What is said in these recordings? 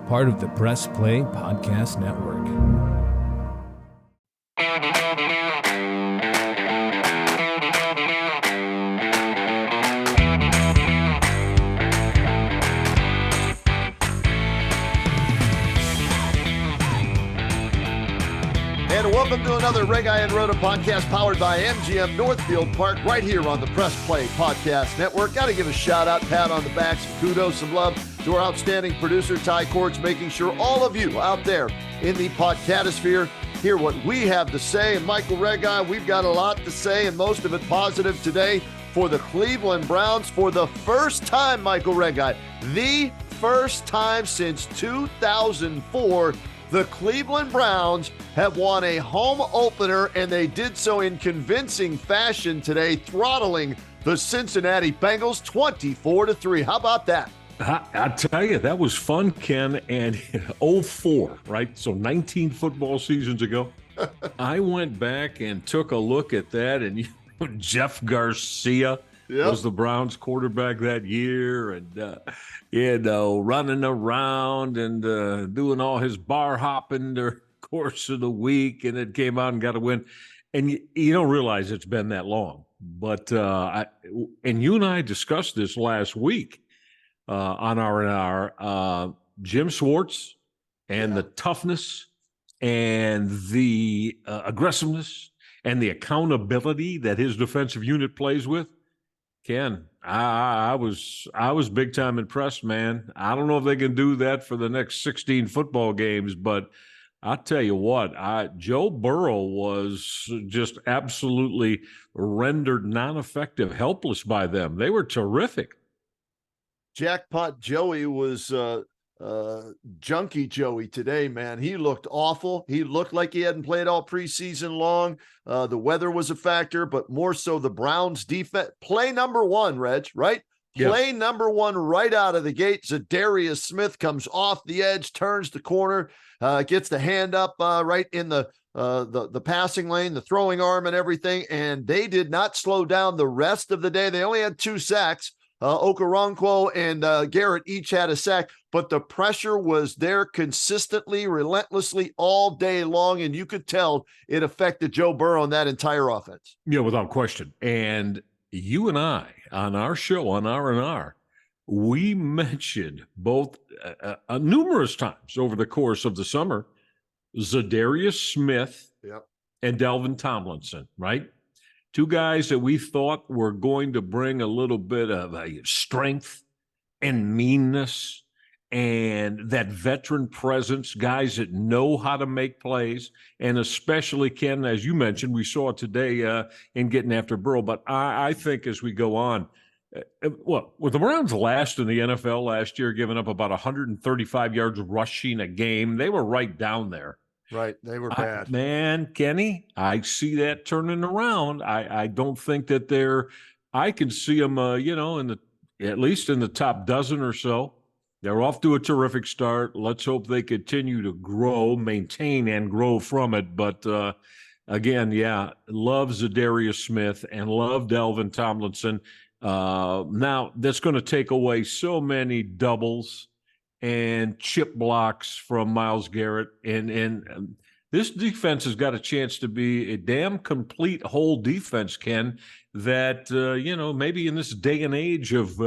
part of the Press Play Podcast Network. And welcome to another Ray Guy and Rhoda podcast powered by MGM Northfield Park right here on the Press Play Podcast Network. Got to give a shout out, pat on the back, some kudos, some love to our outstanding producer, Ty Courts, making sure all of you out there in the podcatosphere hear what we have to say. And Michael Ray Guy, we've got a lot to say, and most of it positive today for the Cleveland Browns for the first time, Michael Ray Guy, the first time since 2004, the Cleveland Browns have won a home opener, and they did so in convincing fashion today, throttling the Cincinnati Bengals 24-3. How about that? I tell you, that was fun, Ken. And 04, right? So 19 football seasons ago, I went back and took a look at that, and Jeff Garcia was the Browns quarterback that year, and running around and doing all his bar hopping the course of the week, and it came out and got a win. And you don't realize it's been that long. But and you and I discussed this last week on R&R. Jim Schwartz and the toughness and the aggressiveness and the accountability that his defensive unit plays with. Ken, I was big time impressed, man. I don't know if they can do that for the next 16 football games, but I'll tell you what, Joe Burrow was just absolutely rendered non-effective, helpless by them. They were terrific. Jackpot Joey was Junkie Joey today, man. He looked awful. He looked like he hadn't played all preseason long. The weather was a factor, but more so the Browns defense. Play number one, Reg, right? Play number one right out of the gate. Zadarius Smith comes off the edge, turns the corner, gets the hand up right in the passing lane, the throwing arm and everything, and they did not slow down the rest of the day. They only had 2 sacks. Okoronkwo and Garrett each had a sack, but the pressure was there consistently, relentlessly all day long, and you could tell it affected Joe Burrow and that entire offense. Yeah, without question. And you and I, on our show, on R&R, we mentioned both numerous times over the course of the summer, Zadarius Smith and Delvin Tomlinson, right? 2 guys that we thought were going to bring a little bit of strength and meanness and that veteran presence, guys that know how to make plays, and especially, Ken, as you mentioned, we saw today in getting after Burrow. But I think as we go on, with the Browns last in the NFL last year, giving up about 135 yards rushing a game, they were right down there. Right. They were bad. Man, Kenny, I see that turning around. I don't think that I can see them, at least in the top dozen or so. They're off to a terrific start. Let's hope they continue to grow, maintain, and grow from it. But again, love Zadarius Smith and love Delvin Tomlinson. Now, that's going to take away so many doubles and chip blocks from Myles Garrett. And this defense has got a chance to be a damn complete whole defense, Ken, that, maybe in this day and age of,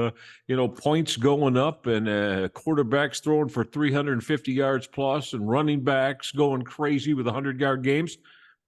points going up and quarterbacks throwing for 350 yards plus and running backs going crazy with 100-yard games,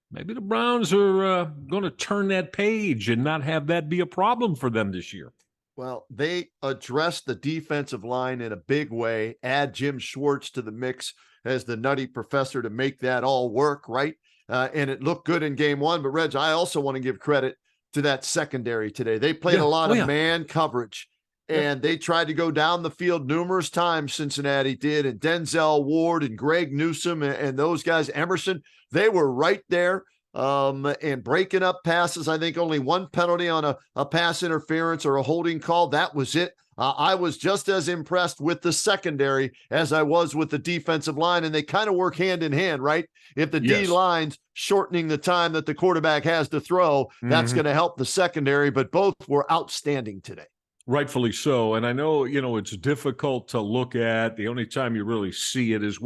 maybe the Browns are going to turn that page and not have that be a problem for them this year. Well, they addressed the defensive line in a big way, add Jim Schwartz to the mix as the nutty professor to make that all work, right? And it looked good in game 1. But, Reg, I also want to give credit to that secondary today. They played a lot of man coverage, and they tried to go down the field numerous times, Cincinnati did, and Denzel Ward and Greg Newsome and those guys, Emerson, they were right there. And breaking up passes. I think only 1 penalty on a pass interference or a holding call. That was it. I was just as impressed with the secondary as I was with the defensive line, and they kind of work hand in hand, right? If the D line's shortening the time that the quarterback has to throw, that's going to help the secondary, but both were outstanding today. Rightfully so. And I know, it's difficult to look at. The only time you really see it is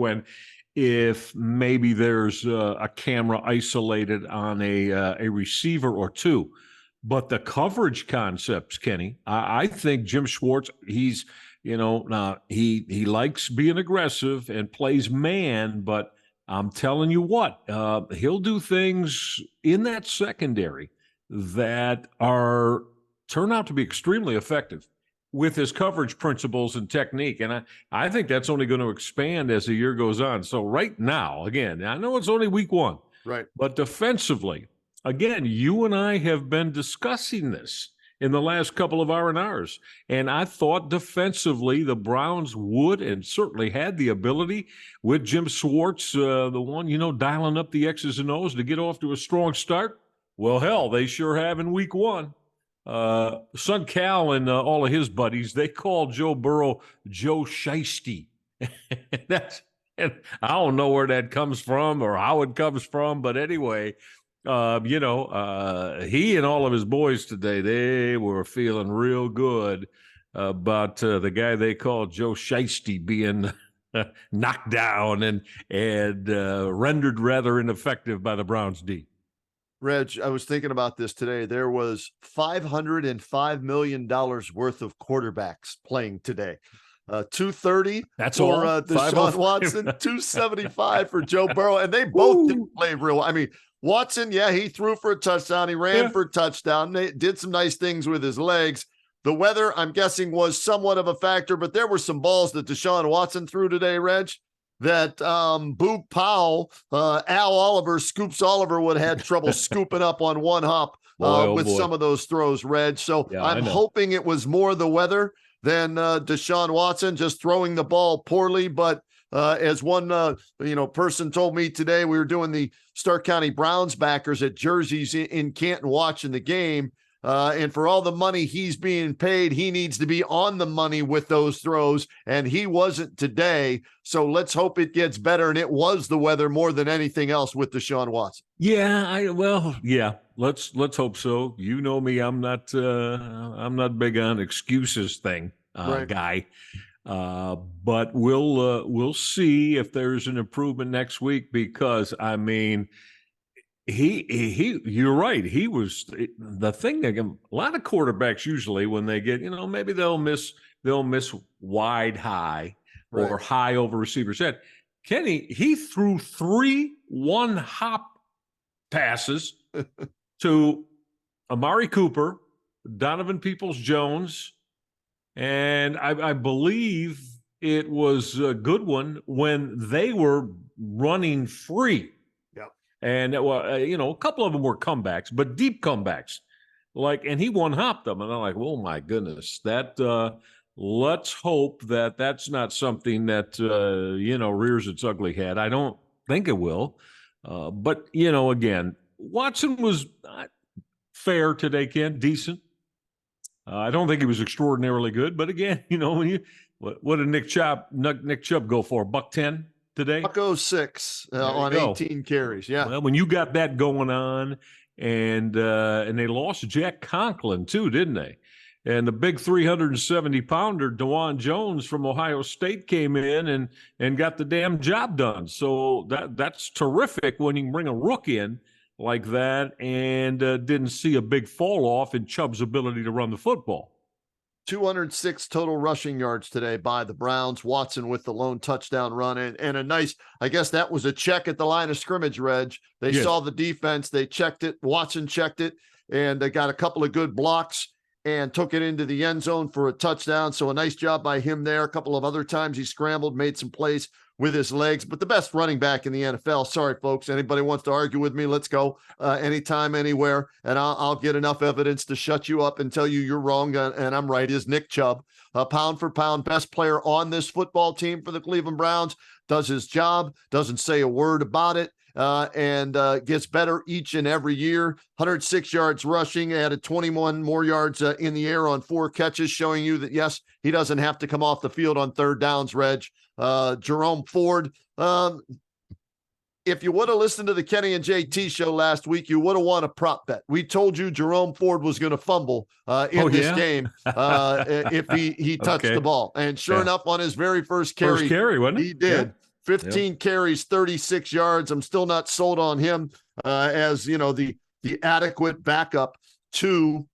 if maybe there's a camera isolated on a receiver or two. But the coverage concepts, Kenny, I think Jim Schwartz, he's, he likes being aggressive and plays man, but I'm telling you what, he'll do things in that secondary that turn out to be extremely effective with his coverage principles and technique. And I think that's only going to expand as the year goes on. So right now, again, I know it's only week one, Right. but defensively, again, you and I have been discussing this in the last couple of R&Rs. And I thought defensively the Browns would and certainly had the ability with Jim Schwartz, the one, dialing up the X's and O's to get off to a strong start. Well, hell, they sure have in week one. Son Cal and all of his buddies, they call Joe Burrow Joe Shiesty. And I don't know where that comes from or how it comes from, but anyway, he and all of his boys today, they were feeling real good about the guy they call Joe Shiesty being knocked down and rendered rather ineffective by the Browns D. Reg, I was thinking about this today. There was $505 million worth of quarterbacks playing today. 230 That's for all. Deshaun Watson, 275 for Joe Burrow, and they both didn't play real. I mean, Watson, yeah, he threw for a touchdown. He ran for a touchdown. They did some nice things with his legs. The weather, I'm guessing, was somewhat of a factor, but there were some balls that Deshaun Watson threw today, Reg, that Boog Powell, Al Oliver, Scoops Oliver would have had trouble scooping up on one hop with some of those throws, Reg. So yeah, I'm hoping it was more the weather than Deshaun Watson just throwing the ball poorly. But as one person told me today, we were doing the Stark County Browns backers at Jerseys in Canton watching the game. And for all the money he's being paid, he needs to be on the money with those throws, and he wasn't today. So let's hope it gets better. And it was the weather more than anything else with Deshaun Watson. Yeah, let's hope so. You know me, I'm not big on excuses thing, right, guy. But we'll see if there's an improvement next week, because I mean, you're right. He was the thing. A lot of quarterbacks usually, when they get, maybe they'll miss wide high or high over receiver's head. Kenny, he threw 3 one-hop passes to Amari Cooper, Donovan Peoples-Jones, and I believe it was a good one when they were running free. And a couple of them were comebacks, but deep comebacks, and he one-hopped them. And I'm like, oh my goodness, let's hope that that's not something that, rears its ugly head. I don't think it will. But, again, Watson was fair today, Ken, decent. I don't think he was extraordinarily good, but again, what did Nick Chubb go for? $110? Today? $106 on 18 carries. Yeah. Well, when you got that going on, and they lost Jack Conklin too, didn't they? And the big 370-pounder DeJuan Jones from Ohio State came in and got the damn job done. So that's terrific when you can bring a rook in like that and didn't see a big fall off in Chubb's ability to run the football. 206 total rushing yards today by the Browns. Watson with the lone touchdown run and a nice, I guess that was a check at the line of scrimmage, Reg. They saw the defense, they checked it, Watson checked it, and they got a couple of good blocks and took it into the end zone for a touchdown. So a nice job by him there. A couple of other times he scrambled, made some plays with his legs, but the best running back in the NFL. Sorry, folks. Anybody wants to argue with me? Let's go anytime, anywhere. And I'll get enough evidence to shut you up and tell you you're wrong and I'm right, is Nick Chubb. Pound for pound, best player on this football team for the Cleveland Browns. Does his job, doesn't say a word about it, and gets better each and every year. 106 yards rushing, added 21 more yards in the air on 4 catches, showing you that, yes, he doesn't have to come off the field on third downs, Reg. Jerome Ford, if you would have listened to the Kenny and JT show last week, you would have won a prop bet. We told you Jerome Ford was going to fumble in this game if he touched the ball. And sure enough, on his very first carry, wasn't it? He did. 15 carries, 36 yards. I'm still not sold on him as, the adequate backup to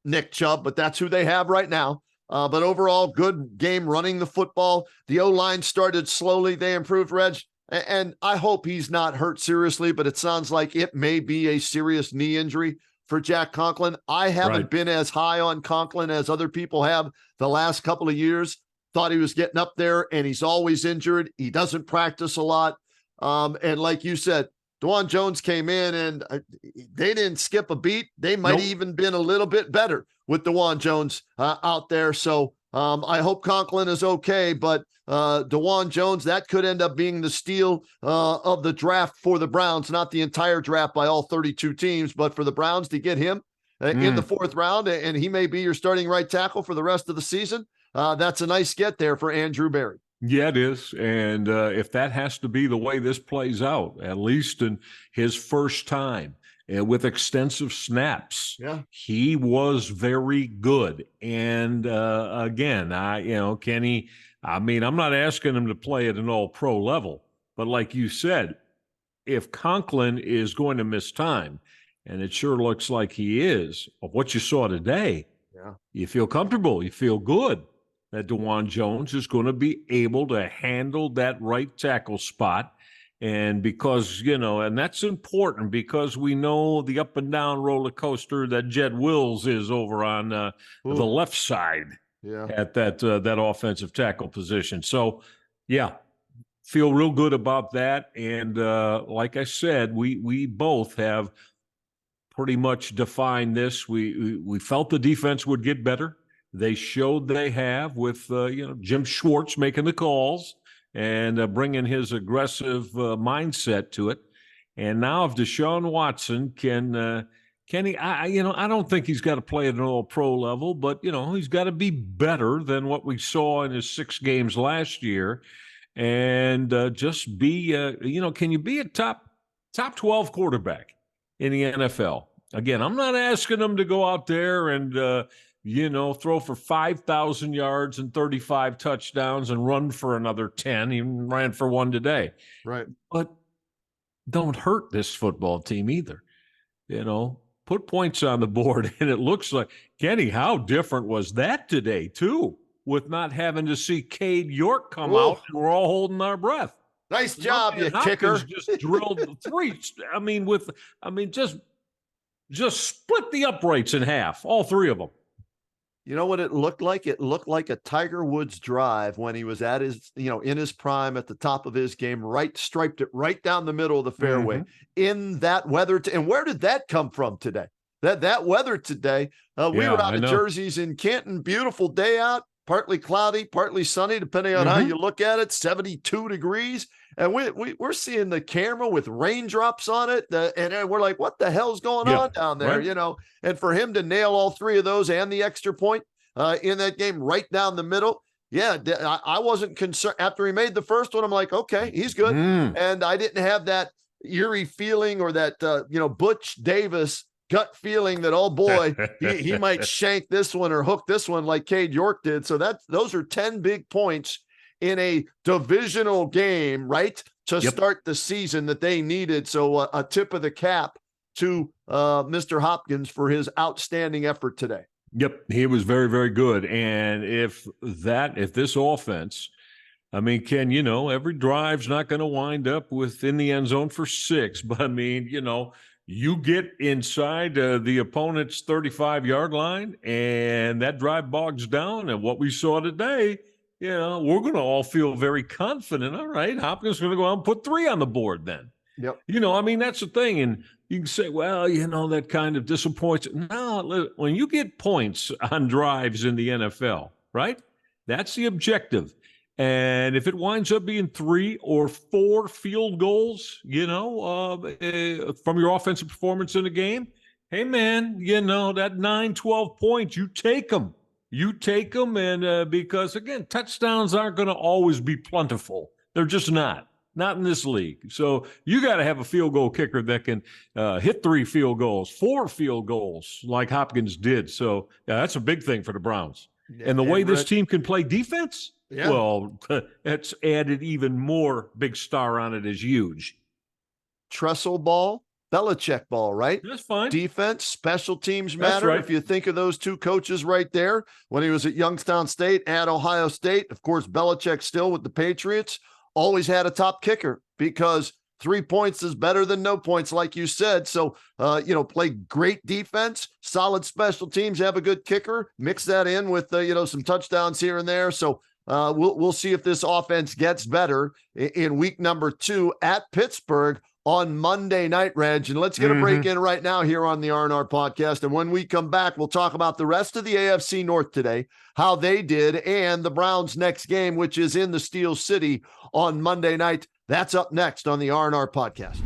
Nick Chubb, but that's who they have right now. But overall, good game running the football. The O-line started slowly. They improved, Reg. And I hope he's not hurt seriously, but it sounds like it may be a serious knee injury for Jack Conklin. I haven't been as high on Conklin as other people have the last couple of years. Thought he was getting up there, and he's always injured. He doesn't practice a lot. And like you said, Dawand Jones came in, and they didn't skip a beat. They might even been a little bit better with Dawand Jones out there. So I hope Conklin is okay, but Dawand Jones, that could end up being the steal of the draft for the Browns, not the entire draft by all 32 teams, but for the Browns to get him in the 4th round, and he may be your starting right tackle for the rest of the season. That's a nice get there for Andrew Berry. Yeah, it is. And if that has to be the way this plays out, at least in his first time with extensive snaps, he was very good. And again, Kenny, I'm not asking him to play at an all-pro level, but like you said, if Conklin is going to miss time, and it sure looks like he is, of what you saw today, you feel comfortable, you feel good that Dawand Jones is going to be able to handle that right tackle spot. And because, and that's important because we know the up and down roller coaster that Jed Wills is over on the left side at that offensive tackle position. So, feel real good about that. And like I said, we both have pretty much defined this. We felt the defense would get better. They showed they have with, Jim Schwartz making the calls and bringing his aggressive mindset to it. And now if Deshaun Watson can Kenny, I don't think he's got to play at an all-pro level, but, he's got to be better than what we saw in his 6 games last year. And just be, can you be a top 12 quarterback in the NFL? Again, I'm not asking him to go out there and, throw for 5,000 yards and 35 touchdowns and run for another 10. He ran for 1 today. Right. But don't hurt this football team either. Put points on the board. And it looks like, Kenny, how different was that today, too, with not having to see Cade York come out and we're all holding our breath. Nice job, you kicker. Just drilled 3. Just split the uprights in half, all 3 of them. You know what it looked like? It looked like a Tiger Woods drive when he was at his, in his prime at the top of his game, striped it right down the middle of the fairway in that weather. And where did that come from today? That weather today, we were out of jerseys in Canton, beautiful day out, partly cloudy, partly sunny, depending on how you look at it, 72 degrees. And we're seeing the camera with raindrops on it. And we're like, what the hell's going on down there? Right. And for him to nail all 3 of those and the extra point in that game right down the middle. Yeah, I wasn't concerned. After he made the first one, I'm like, okay, he's good. And I didn't have that eerie feeling or that, Butch Davis gut feeling that, oh boy, he might shank this one or hook this one like Cade York did. So those are 10 big points in a divisional game, right, to start the season that they needed. So a tip of the cap to Mr. Hopkins for his outstanding effort today. Yep, he was very, very good. And if this offense, Ken, every drive's not going to wind up within the end zone for 6, but you get inside the opponent's 35-yard line and that drive bogs down. And what we saw today, we're going to all feel very confident. All right, Hopkins is going to go out and put 3 on the board then. Yep. That's the thing. And you can say, well, that kind of disappoints. No, when you get points on drives in the NFL, right, that's the objective. And if it winds up being 3 or 4 field goals, from your offensive performance in a game, hey, man, that 9, 12 points, you take them. You take them, and because, again, touchdowns aren't going to always be plentiful. They're just not. Not in this league. So you got to have a field goal kicker that can hit 3 field goals, 4 field goals like Hopkins did. So that's a big thing for the Browns. And the way this team can play defense, well, that's added even more. Big star on it is huge. Tressel ball, Belichick ball, right? That's fine. Defense, special teams matter. Right. If you think of those two coaches right there, when he was at Youngstown State, at Ohio State, of course, Belichick still with the Patriots, always had a top kicker because 3 points is better than no points, like you said. So, play great defense, solid special teams, have a good kicker, mix that in with, some touchdowns here and there. So we'll see if this offense gets better in week number 2 at Pittsburgh on Monday night, Reg. And let's get a break in right now here on the R&R podcast. And when we come back, we'll talk about the rest of the AFC North today, how they did, and the Browns' next game, which is in the Steel City on Monday night. That's up next on the R&R podcast.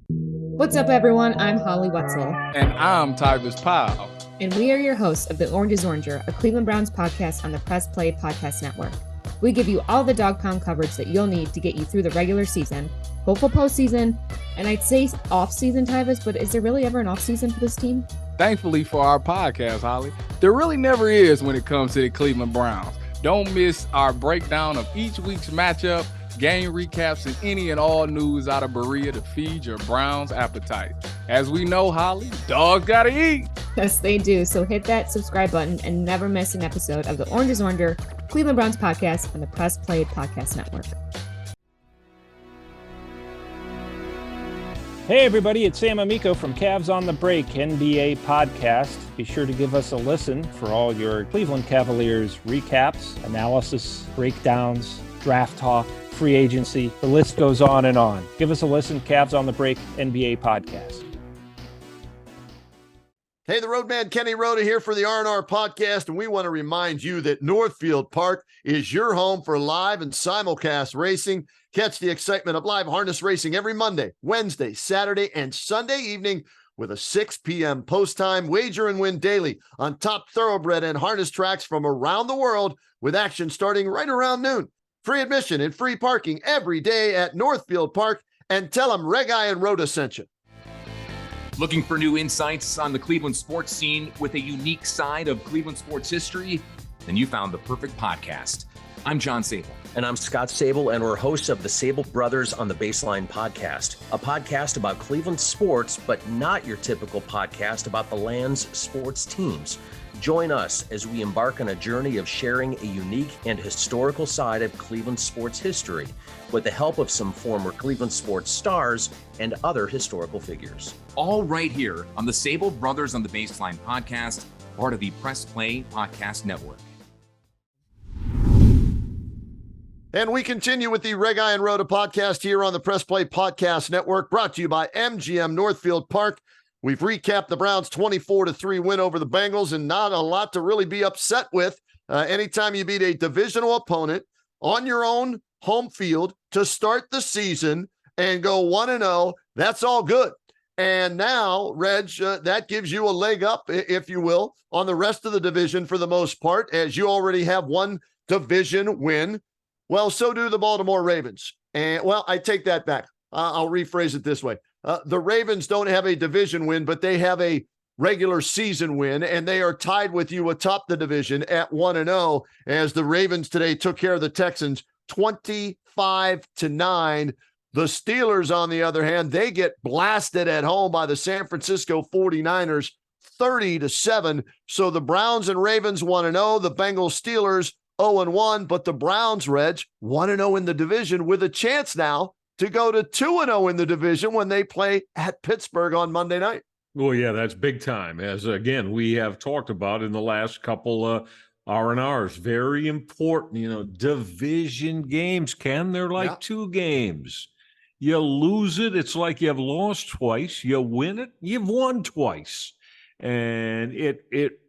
What's up, everyone? I'm Holly Wetzel. And I'm Tybus Powell. And we are your hosts of The Orange is Oranger, a Cleveland Browns podcast on the Press Play Podcast Network. We give you all the dog pound coverage that you'll need to get you through the regular season, hopeful postseason, and I'd say off-season, Tybus, but is there really ever an off-season for this team? Thankfully for our podcast, Holly, there really never is when it comes to the Cleveland Browns. Don't miss our breakdown of each week's matchup, game recaps, and any and all news out of Berea to feed your Browns appetite. As we know, Holly, dogs gotta eat. Yes, they do. So hit that subscribe button and never miss an episode of the Orange is Oranger, Cleveland Browns podcast on the Press Play Podcast Network. Hey everybody, it's Sam Amico from Cavs on the Break NBA podcast. Be sure to give us a listen for all your Cleveland Cavaliers recaps, analysis, breakdowns, draft talk, free agency. The list goes on and on. Give us a listen, Cavs on the Break NBA podcast. Hey, the Roadman Kenny Rhoda here for the R&R podcast, and we want to remind you that Northfield Park is your home for live and simulcast racing. Catch the excitement of live harness racing every Monday, Wednesday, Saturday, and Sunday evening with a 6 p.m. post time. Wager and win daily on top thoroughbred and harness tracks from around the world with action starting right around noon. Free admission and free parking every day at Northfield Park, and tell them Reg-I and Rhoda sent you. Looking for new insights on the Cleveland sports scene with a unique side of Cleveland sports history? Then you found the perfect podcast. I'm John Sable. And I'm Scott Sable, and we're hosts of the Sable Brothers on the Baseline podcast, a podcast about Cleveland sports, but not your typical podcast about the land's sports teams. Join us as we embark on a journey of sharing a unique and historical side of Cleveland sports history with the help of some former Cleveland sports stars and other historical figures. All right here on the Sable Brothers on the Baseline podcast, part of the Press Play Podcast Network. And we continue with the Reg-I and Rhoda podcast here on the Press Play Podcast Network, brought to you by MGM Northfield Park. We've recapped the Browns' 24-3 win over the Bengals, and not a lot to really be upset with. Anytime you beat a divisional opponent on your own home field to start the season and go 1-0, that's all good. And now, Reg, that gives you a leg up, if you will, on the rest of the division for the most part, as you already have one division win. Well, so do the Baltimore Ravens. And, well, I take that back. I'll rephrase it this way. The Ravens don't have a division win, but they have a regular season win, and they are tied with you atop the division at 1-0, as the Ravens today took care of the Texans 25-9. The Steelers, on the other hand, they get blasted at home by the San Francisco 49ers 30-7. So the Browns and Ravens 1-0, the Bengals Steelers 0-1, but the Browns, Reg, 1-0 in the division with a chance now to go to 2-0 in the division when they play at Pittsburgh on Monday night. Well, yeah, that's big time. As, again, we have talked about in the last couple R&Rs. Very important, division games. They're like 2 games. You lose it, it's like you've lost twice. You win it, you've won twice. And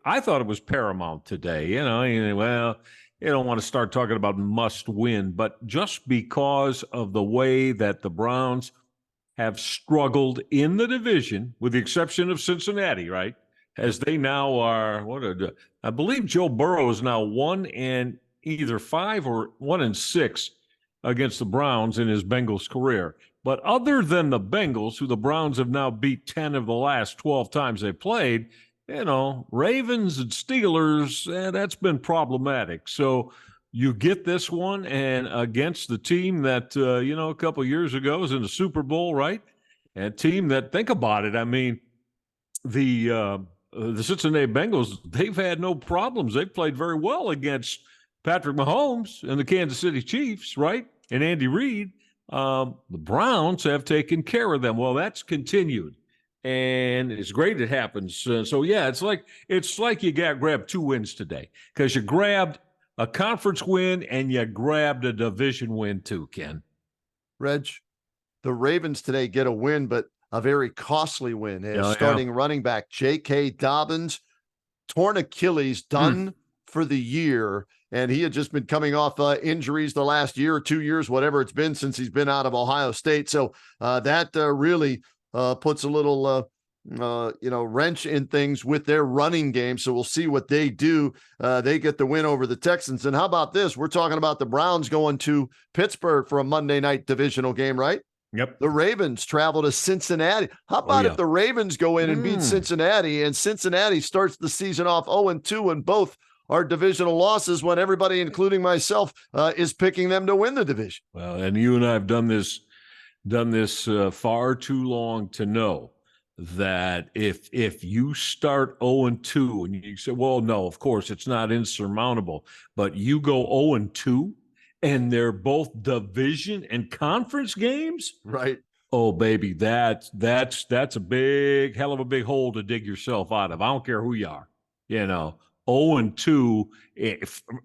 I thought it was paramount today. You don't want to start talking about must win, but just because of the way that the Browns have struggled in the division, with the exception of Cincinnati, right? As they now are, I believe Joe Burrow is now 1-5 or 1-6 against the Browns in his Bengals career. But other than the Bengals, who the Browns have now beat 10 of the last 12 times they played, Ravens and Steelers, that's been problematic. So you get this one, and against the team that, a couple of years ago was in the Super Bowl, right? And a team that, think about it, I mean, the Cincinnati Bengals, they've had no problems. They've played very well against Patrick Mahomes and the Kansas City Chiefs, right? And Andy Reid. The Browns have taken care of them. Well, that's continued, and it's great it happens. So yeah, it's like you grabbed 2 wins today, because you grabbed a conference win and you grabbed a division win too, Ken. Reg, the Ravens today get a win, but a very costly win. Starting running back J.K. Dobbins, torn Achilles, done for the year. And he had just been coming off injuries the last year or 2 years, whatever it's been since he's been out of Ohio State. So that really puts a little, wrench in things with their running game. So we'll see what they do. They get the win over the Texans. And how about this? We're talking about the Browns going to Pittsburgh for a Monday night divisional game, right? Yep. The Ravens travel to Cincinnati. How about if the Ravens go in and beat Cincinnati, and Cincinnati starts the season off 0-2, and both are divisional losses when everybody, including myself, is picking them to win the division? Well, and you and I have done this far too long to know that if you start 0-2 and you say, well, no, of course it's not insurmountable, but you go 0-2 and they're both division and conference games, right? Oh, baby, that's a big, hell of a big hole to dig yourself out of. I don't care who you are, 0-2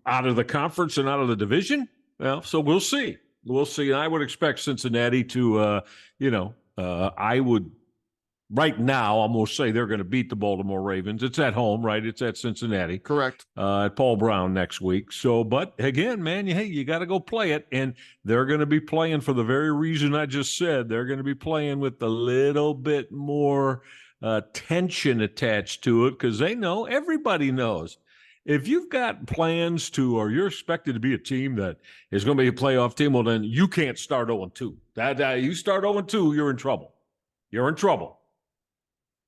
out of the conference and out of the division. Well, so we'll see. We'll see. I would expect Cincinnati to, I would right now almost say they're going to beat the Baltimore Ravens. It's at home, right? It's at Cincinnati. Correct. At Paul Brown next week. So, but again, man, you got to go play it. And they're going to be playing for the very reason I just said. They're going to be playing with a little bit more tension attached to it, because everybody knows, if you've got plans to, or you're expected to be a team that is going to be a playoff team, well, then you can't start 0-2. You start 0-2, you're in trouble. You're in trouble.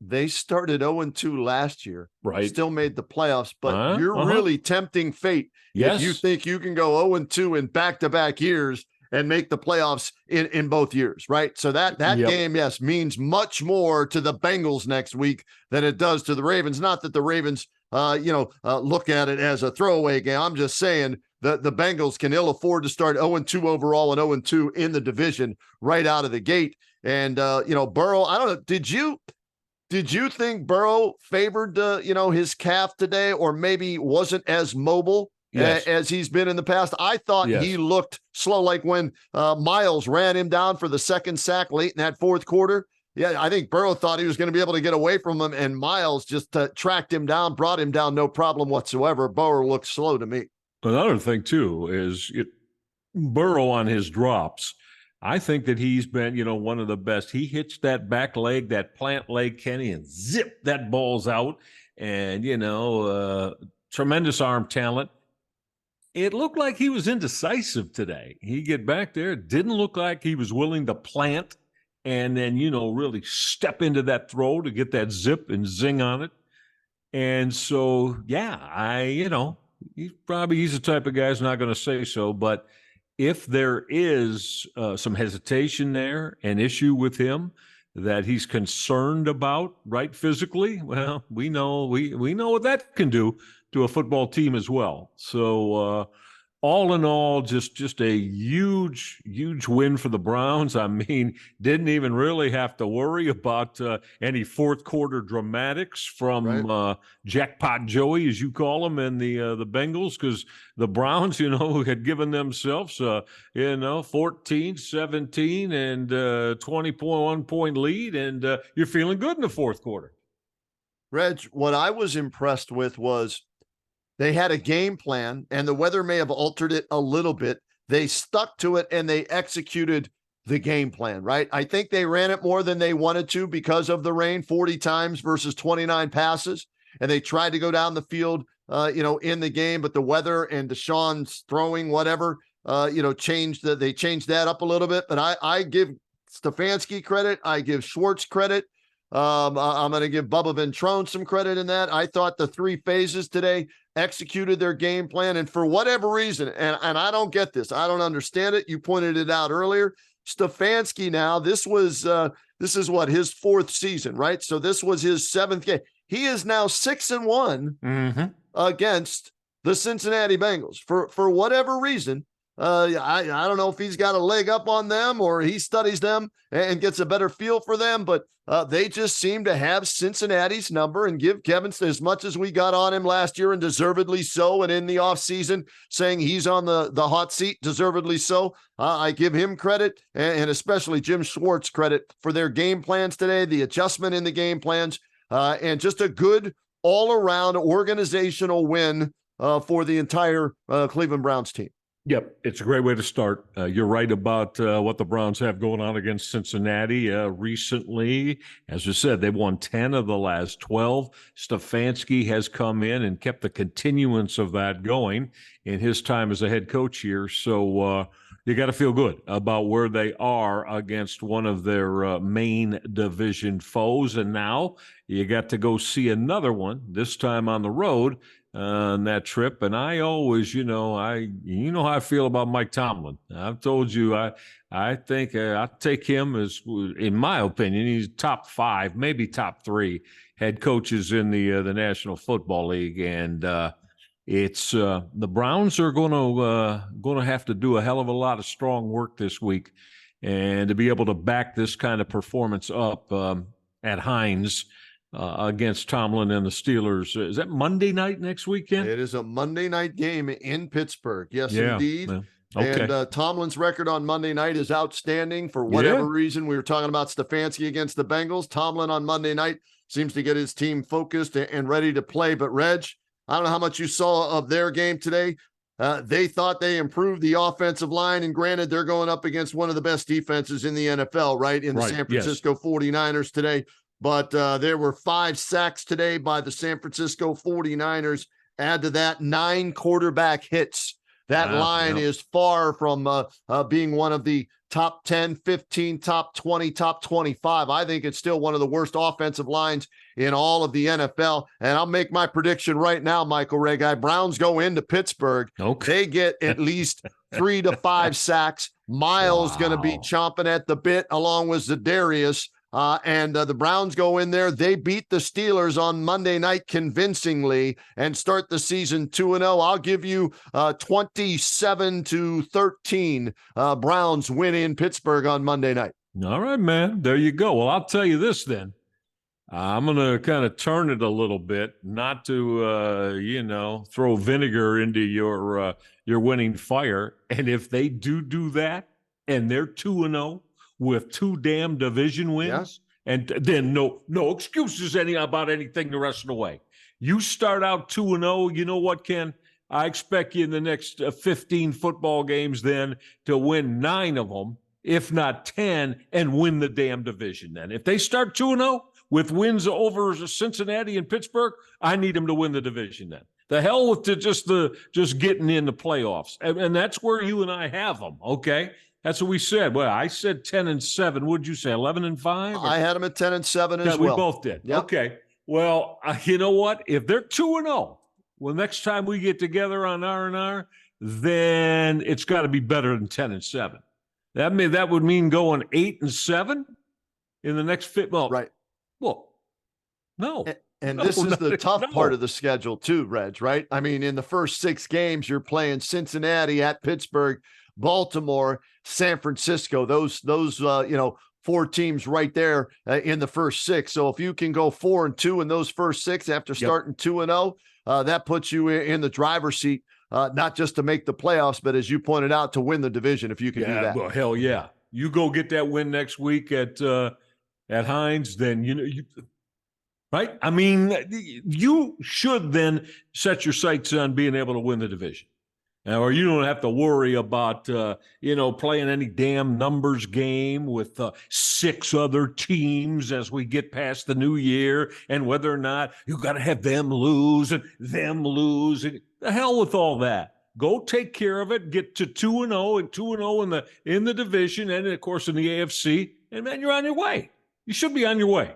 They started 0-2 last year, right? Still made the playoffs, but you're really tempting fate if you think you can go 0-2 in back-to-back years and make the playoffs in both years, right? So that game, yes, means much more to the Bengals next week than it does to the Ravens. Not that the Ravens, look at it as a throwaway game. I'm just saying that the Bengals can ill afford to start 0-2 overall and 0-2 in the division right out of the gate. And, Burrow, I don't know, did you think Burrow favored, his calf today, or maybe wasn't as mobile as he's been in the past? I thought he looked slow, like when Miles ran him down for the second sack late in that fourth quarter. Yeah, I think Burrow thought he was going to be able to get away from him, and Miles just tracked him down, brought him down, no problem whatsoever. Burrow looked slow to me. Another thing, too, is Burrow on his drops. I think that he's been, one of the best. He hits that back leg, that plant leg, Kenny, and zip, that ball's out. And, tremendous arm talent. It looked like he was indecisive today. He get back there. It didn't look like he was willing to plant and then, really step into that throw to get that zip and zing on it. And so, he's the type of guy who's not going to say so, but if there is some hesitation there, an issue with him that he's concerned about, right, physically, well, we know what that can do to a football team as well. So all in all, just a huge, huge win for the Browns. I mean, didn't even really have to worry about any fourth quarter dramatics from Jackpot Joey, as you call him, and the Bengals, because the Browns, had given themselves, 14, 17, and 20.1 point lead, and you're feeling good in the fourth quarter. Reg, what I was impressed with was they had a game plan, and the weather may have altered it a little bit. They stuck to it, and they executed the game plan, right? I think they ran it more than they wanted to because of the rain, 40 times versus 29 passes, and they tried to go down the field, in the game, but the weather and Deshaun's throwing, whatever, changed that up a little bit. But I give Stefanski credit. I give Schwartz credit. I'm going to give Bubba Ventrone some credit in that. I thought the three phases today executed their game plan. And for whatever reason, and I don't get this, I don't understand it. You pointed it out earlier. Stefanski now, this is what, his fourth season, right? So this was his seventh game. He is now 6-1 against the Cincinnati Bengals. For whatever reason, I don't know if he's got a leg up on them or he studies them and gets a better feel for them, but they just seem to have Cincinnati's number and give Kevin, as much as we got on him last year, and deservedly so, and in the offseason saying he's on the hot seat, deservedly so. I give him credit, and especially Jim Schwartz credit for their game plans today, the adjustment in the game plans, and just a good all-around organizational win for the entire Cleveland Browns team. Yep, it's a great way to start. You're right about what the Browns have going on against Cincinnati recently. As you said, they've won 10 of the last 12. Stefanski has come in and kept the continuance of that going in his time as a head coach here. So you got to feel good about where they are against one of their main division foes. And now you got to go see another one, this time on the road, on that trip. And I always, you know how I feel about Mike Tomlin. I've told you, I think I take him as, in my opinion, he's top 5, maybe top 3 head coaches in the National Football League. And it's the Browns are going to have to do a hell of a lot of strong work this week, and to be able to back this kind of performance up at Heinz against Tomlin and the Steelers. Is that Monday night next weekend? It is a Monday night game in Pittsburgh. Yes, indeed. Okay. And Tomlin's record on Monday night is outstanding for whatever reason. We were talking about Stefanski against the Bengals. Tomlin on Monday night seems to get his team focused and ready to play. But Reg, I don't know how much you saw of their game today. They thought they improved the offensive line, and granted, they're going up against one of the best defenses in the NFL, right? In the San Francisco 49ers today. But there were 5 sacks today by the San Francisco 49ers. Add to that 9 quarterback hits. That line is far from being one of the top 10, 15, top 20, top 25. I think it's still one of the worst offensive lines in all of the NFL. And I'll make my prediction right now, Michael Regai. Browns go into Pittsburgh. Okay. They get at least 3 to 5 sacks. Miles going to be chomping at the bit along with Za'Darius. And the Browns go in there. They beat the Steelers on Monday night convincingly and start the season 2-0. I'll give you 27-13. Browns win in Pittsburgh on Monday night. All right, man. There you go. Well, I'll tell you this then. I'm going to kind of turn it a little bit, not to, throw vinegar into your winning fire. And if they do that and they're 2-0, with 2 damn division wins, and then no excuses about anything the rest of the way. You start out 2-0, you know what, Ken? I expect you in the next 15 football games then to win 9 of them, if not 10, and win the damn division then. If they start 2-0 with wins over Cincinnati and Pittsburgh, I need them to win the division then. The hell with just getting in the playoffs. And that's where you and I have them, okay? That's what we said. Well, I said 10-7. What'd you say, 11-5? I had them at 10-7 as well. We both did. Yep. Okay. Well, you know what? If they're 2-0, well, next time we get together on R&R, then it's got to be better than 10-7. That would mean going 8-7 in the next fit. Well, right. Well, no. And this is the tough part of the schedule too, Reg, right? I mean, in the first 6 games, you're playing Cincinnati, at Pittsburgh, Baltimore, San Francisco, those 4 teams right there in the first 6. So if you can go 4-2 in those first 6 after starting 2-0, that puts you in the driver's seat, not just to make the playoffs, but as you pointed out, to win the division if you can do that. Well, hell yeah. You go get that win next week at Heinz, then right? I mean, you should then set your sights on being able to win the division. Or you don't have to worry about, playing any damn numbers game with 6 other teams as we get past the new year, and whether or not you got to have them lose and them lose. And the hell with all that. Go take care of it. Get to 2-0 and 2-0 in the division, and of course in the AFC. And man, you're on your way. You should be on your way.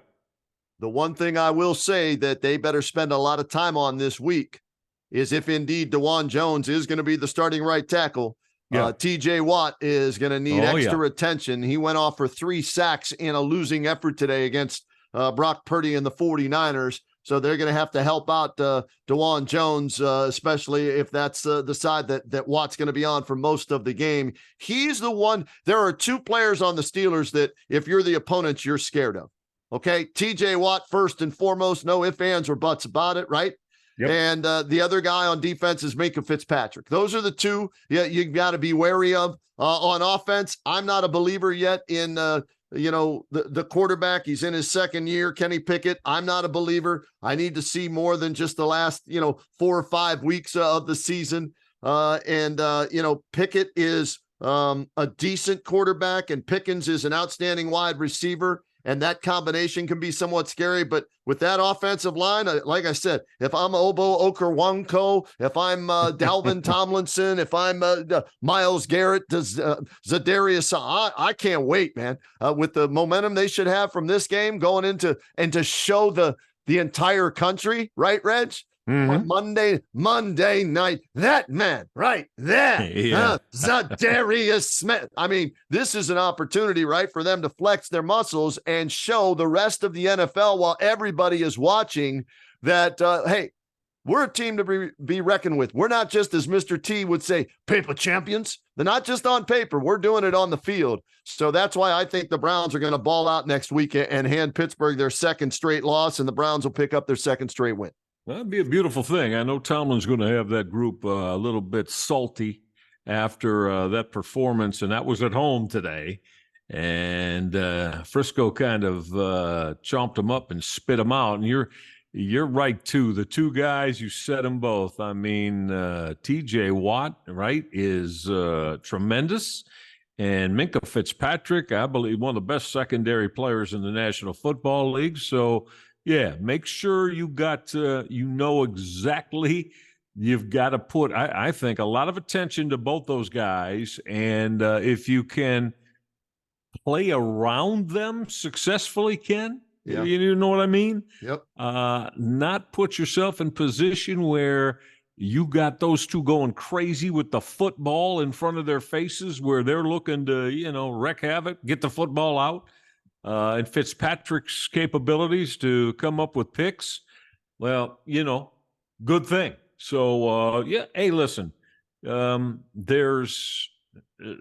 The one thing I will say that they better spend a lot of time on this week is if indeed DeJuan Jones is going to be the starting right tackle, TJ Watt is going to need extra attention. He went off for 3 sacks in a losing effort today against Brock Purdy and the 49ers. So they're going to help out DeJuan Jones, especially if that's the side that Watt's going to be on for most of the game. He's the one. There are 2 players on the Steelers that if you're the opponents, you're scared of. Okay, TJ Watt first and foremost, no ifs, ands, or buts about it, right? Yep. And the other guy on defense is Minkah Fitzpatrick. Those are the 2 you got to be wary of. On offense, I'm not a believer yet in the quarterback. He's in his 2nd year, Kenny Pickett. I'm not a believer. I need to see more than just the last 4 or 5 weeks of the season. Pickett is a decent quarterback, and Pickens is an outstanding wide receiver. And that combination can be somewhat scary. But with that offensive line, like I said, if I'm Obo Okoronkwo, if I'm Dalvin Tomlinson, if I'm Myles Garrett, Zadarius, I can't wait, man. With the momentum they should have from this game going into and to show the entire country, right, Reg? Mm-hmm. Monday night, that man right there, Zadarius Smith. I mean, this is an opportunity, right, for them to flex their muscles and show the rest of the NFL while everybody is watching that, hey, we're a team to be reckoned with. We're not just, as Mr. T would say, paper champions. They're not just on paper. We're doing it on the field. So that's why I think the Browns are going to ball out next week and hand Pittsburgh their 2nd straight loss, and the Browns will pick up their 2nd straight win. That'd be a beautiful thing. I know Tomlin's going to have that group a little bit salty after that performance, and that was at home today. And Frisco kind of chomped them up and spit them out. And you're right, too. The 2 guys, you said them both. I mean, TJ Watt, right, is tremendous. And Minkah Fitzpatrick, I believe, one of the best secondary players in the National Football League. So, yeah, make sure you got, exactly. You've got to put, I think, a lot of attention to both those guys. And if you can play around them successfully, Ken, you know what I mean? Yep. Not put yourself in position where you got those 2 going crazy with the football in front of their faces where they're looking to, wreak havoc, get the football out. And Fitzpatrick's capabilities to come up with picks, well, good thing. So, hey, listen, there's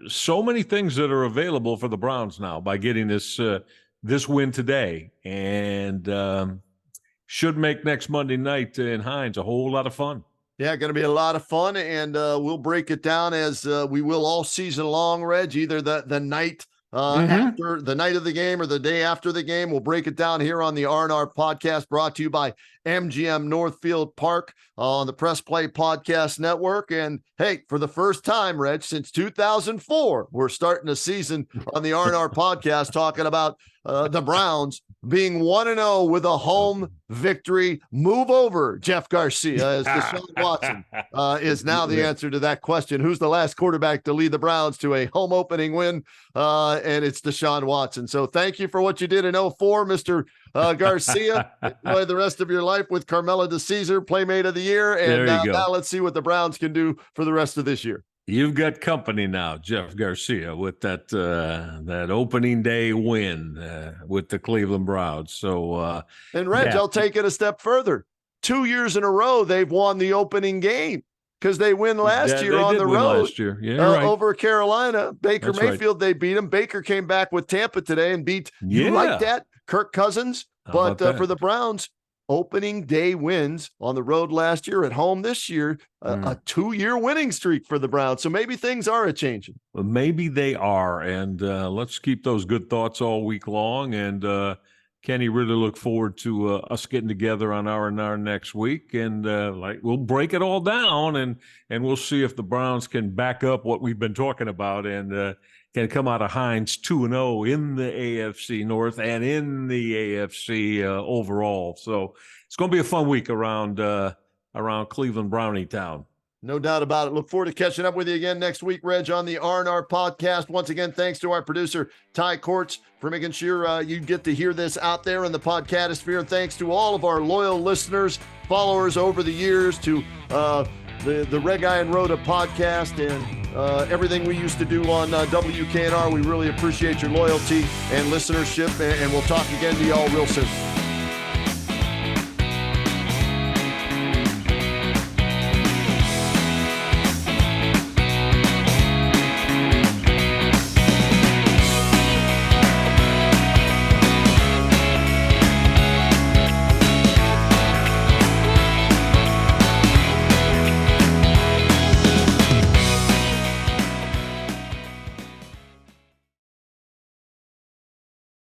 so many things that are available for the Browns now by getting this win today, and should make next Monday night in Hines a whole lot of fun. Yeah, going to be a lot of fun, and we'll break it down as we will all season long, Reg, either the night after the night of the game or the day after the game. We'll break it down here on the R&R podcast, brought to you by MGM Northfield Park on the Press Play Podcast Network. And hey, for the first time, Reg, since 2004, we're starting a season on the R&R podcast talking about the Browns being 1-0 with a home victory. Move over, Jeff Garcia, as Deshaun Watson is now the answer to that question. Who's the last quarterback to lead the Browns to a home opening win? And it's Deshaun Watson. So thank you for what you did in 2004, Mr. Garcia. Enjoy the rest of your life with Carmela DeCesar, Playmate of the Year. And now let's see what the Browns can do for the rest of this year. You've got company now, Jeff Garcia, with that opening day win with the Cleveland Browns. So, and Reg, I'll take it a step further. 2 years in a row, they've won the opening game because they win last year on the road last year. Right. Over Carolina. Baker That's Mayfield, they beat him. Baker came back with Tampa today and beat, you like that, Kirk Cousins. But for the Browns, opening day wins on the road last year, at home this year, a 2-year winning streak for the Browns. So maybe things are changing. Well, maybe they are. And let's keep those good thoughts all week long. And Kenny, really look forward to us getting together on R&R next week. And we'll break it all down and we'll see if the Browns can back up what we've been talking about and can come out of Hines 2-0 in the AFC North and in the AFC overall. So it's going to be a fun week around Cleveland Brownie Town. No doubt about it. Look forward to catching up with you again next week, Reg, on the R&R podcast. Once again, thanks to our producer, Ty Courts, for making sure you get to hear this out there in the podcatosphere. And thanks to all of our loyal listeners, followers over the years, to the Red Guy and Rhoda podcast and everything we used to do on WKNR. We really appreciate your loyalty and listenership, and we'll talk again to y'all real soon.